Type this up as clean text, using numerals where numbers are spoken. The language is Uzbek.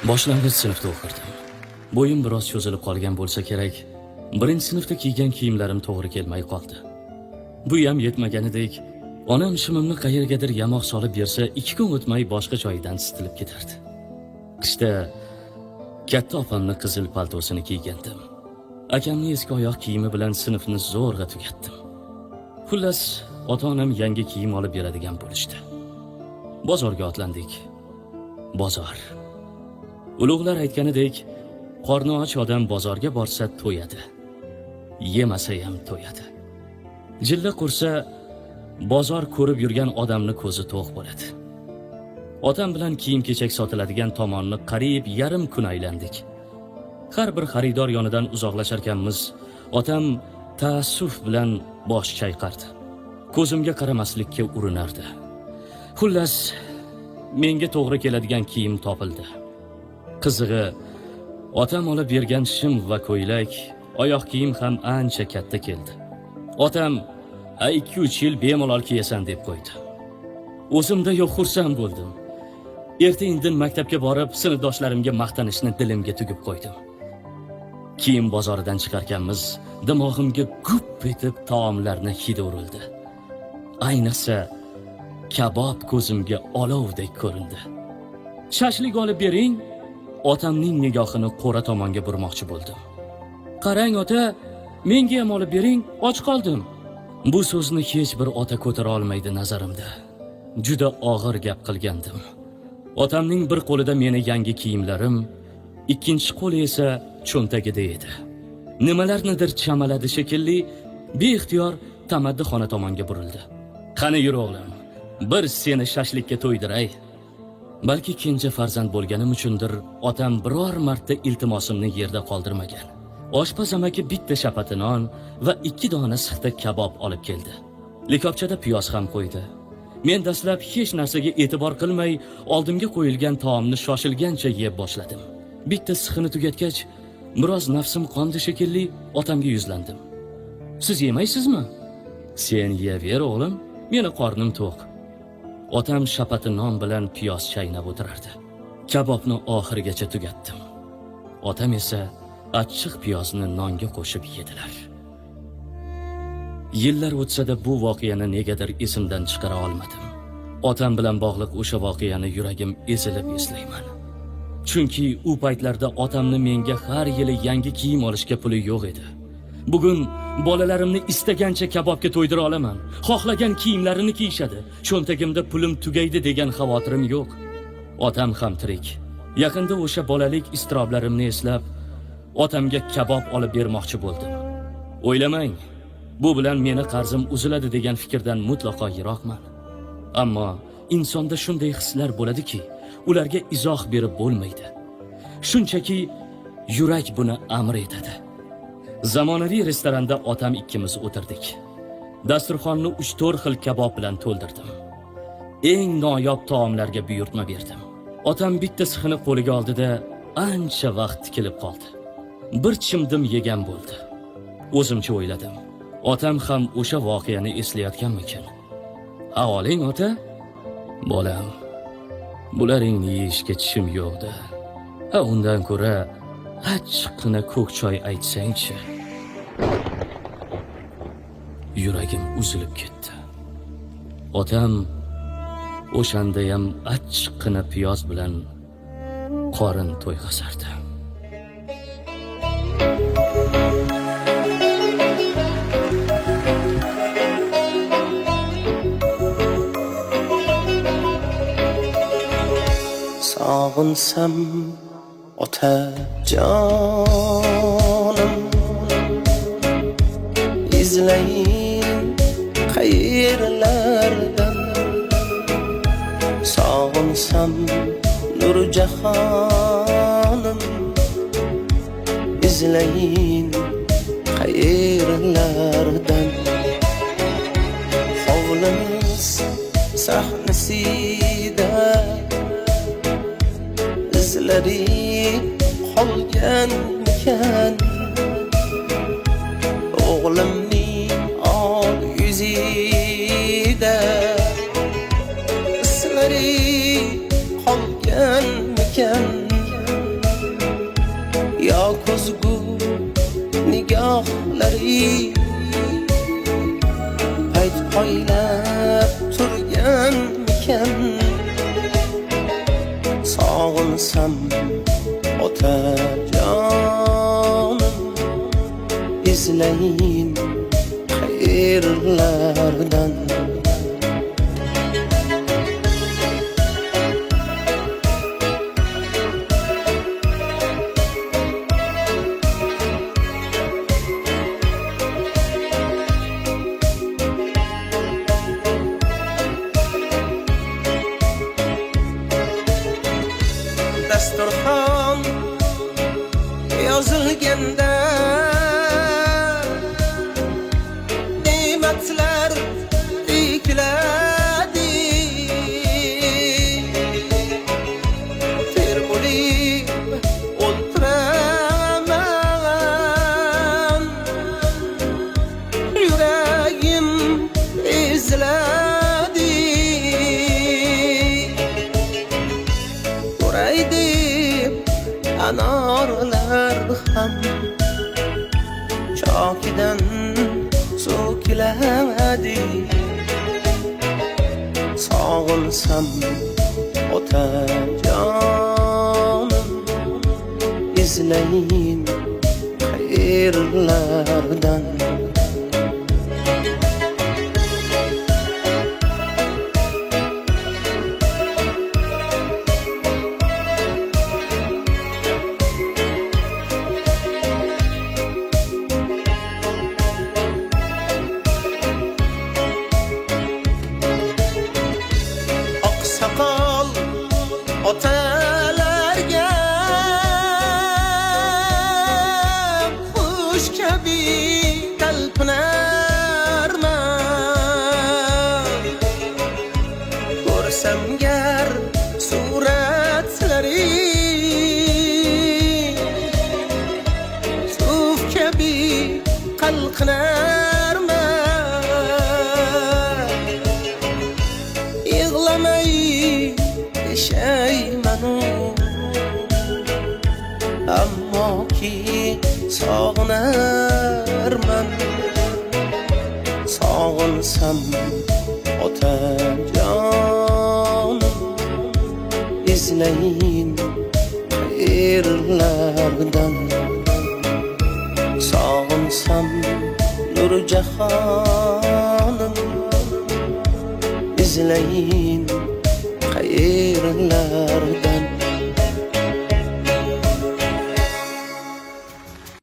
Boshlang'ich sinfda o'qirdim. Bo'yim biroz cho'zilib qolgan bo'lsa kerak, birinchi sinfda kiygan kiyimlarim to'g'ri kelmay qoldi. Bu ham yetmaganidek, onam shimimni qayergadir yamoq solib bersa, 2 kun o'tmay boshqa joydan sitilib ketardi. Qishda katta opamning qizil paltosini kiygandim. Akamning eski oyoq kiyimi bilan sinfni zo'rg'a tugatdim. Xullas, ota-onam yangi kiyim olib beradigan bo'lishdi. Bozorga otlandik. Bozor. Ulug'lar aytganidek, qorni och odam bozorga borsa to'yadi. Yemasa ham to'yadi. Jilla qursa, bozor ko'rib yurgan odamni ko'zi to'q bo'ladi. Otam bilan kiyim-kechak sotiladigan tomonni qariyb yarim kun aylandik. Har bir xaridor yonidan uzoqlasharkanmiz, otam taassuf bilan bosh chayqardi. Ko'zimga qaramaslikka urinardi. Xullas, menga to'g'ri keladigan kiyim topildi. Qizig'i, otam olib bergan shim va ko'ylak, oyoq kiyim ham ancha katta keldi. Otam, "Ay 2-3 yil bemalol kiyasan" deb qo'ydi. O'zimda yo'q xursand bo'ldim. Erta-indin maktabga borib, sinfdoshlarimga maqtanishni dilimga tugib qo'ydim. Kiyim bozoridan chiqarkanmiz, dimog'imga gup etib taomlarni hidi urildi. Ayniqsa, kabob ko'zimga olovdek ko'rindi. "Shashlik olib bering." Otamning nigohini qo'ra tomonga burmoqchi bo'ldim. "Qarang ota, menga ham olib bering, och qoldim." Bu so'zni hech bir ota ko'tara olmaydi nazarimda. Juda og'ir gap qilgandim. Otamning bir qo'lida meni yangi kiyimlarim, ikkinchi qo'li esa cho'ntagida edi. Nimalarnidir chamaladi shekilli, beixtiyor tamaddixona tomonga burildi. "Qani yur o'g'lim, bir seni shashlikka to'ydiray." Balki kenja farzand bo'lganim uchundir, otam biror marta iltimosimni yerda qoldirmagan. Oshpaz amaki bitta shapati non va 2 dona sixta kabob olib keldi. Likopchada piyoz ham qo'ydi. Men dastlab hech narsaga e'tibor qilmay, oldimga qo'yilgan taomni shoshilgancha yeb boshladim. Bitta sixini tugatgach, biroz nafsim qondi shekilli, otamga yuzlandim. "Siz yemaysizmi?" "Sen yeyaver o'g'lim, meni qornim to'q." Otam shapati non bilan piyoz chaynab o'tirardi. Kabobni oxirigacha tugatdim. Otam esa achchiq piyozni nonga qo'shib yedilar. Yillar o'tsa-da bu voqeani negadir esimdan chiqara olmadim. Otam bilan bog'liq o'sha voqeani yuragim ezilib eslayman. Chunki u paytlarda otamni menga har yili yangi kiyim olishga puli yo'q edi. Bugun bolalarimni istagancha kabobga to'ydira olaman. Xohlagan kiyimlarini kiyishadi. Cho'ntagimda pulim tugaydi degan xavotirim yo'q. Otam ham tirik. Yaqinda o'sha bolalik iztiroblarimni eslab, otamga kabob olib bermoqchi bo'ldim. O'ylamang, bu bilan meni qarzim uziladi degan fikrdan mutlaqo yiroqman. Ammo insonda shunday hislar bo'ladiki, ularga izoh berib bo'lmaydi. Shunchaki yurak buni amr etadi. Zamonaviy restoranda otam ikkimiz o'tirdik. Dasturxonni 3-4 xil kabob bilan to'ldirdim. Eng noyob taomlarga buyurtma berdim. Otam bitta sixini qo'liga oldida ancha vaqt tikilib qoldi. Bir chimdim yegan bo'ldi. O'zimcha o'yladim. Otam ham o'sha voqeani eslayotganmikin? "Avoling ota?" "Bolam, bularingni yeyishga tishim yo'qda. Undan ko'ra achchiqqina ko'k choy aytsang-chi." Yuragim uzilib ketdi. Otam o'shanda ham achchiqqina piyoz bilan qorin to'yg'azardi. Sog'insam otajonim, izlayin qayerlardan. Sog'insam Nurjahonim, izlayin qayerlardan. Hovlimiz sahnasida izlari qolganmikan, o'g'limning ol yuzida izlari qolganmikan. sog'insam otajonim, izlayin qayerlardan. Dasturxon yozilganda ne'matlar ekladi, termulib o'tiraman, yuragim eziladi. Ko'ray deb anorlar ham chokidan so'kiladi. Sog'insam otajonim, izlayin qayerlardan. Oqsoqol otalarga qush kabi talpinarman. Ko'rsam gar suratlari, suv kabi qalqinarman. Yig'lamay yashaymanu, ammo ki sog'inarman. Sog'insam otajonim, izlayin qayerlardan. Sog'insam Nurjahonim, izlayin qayerlardan.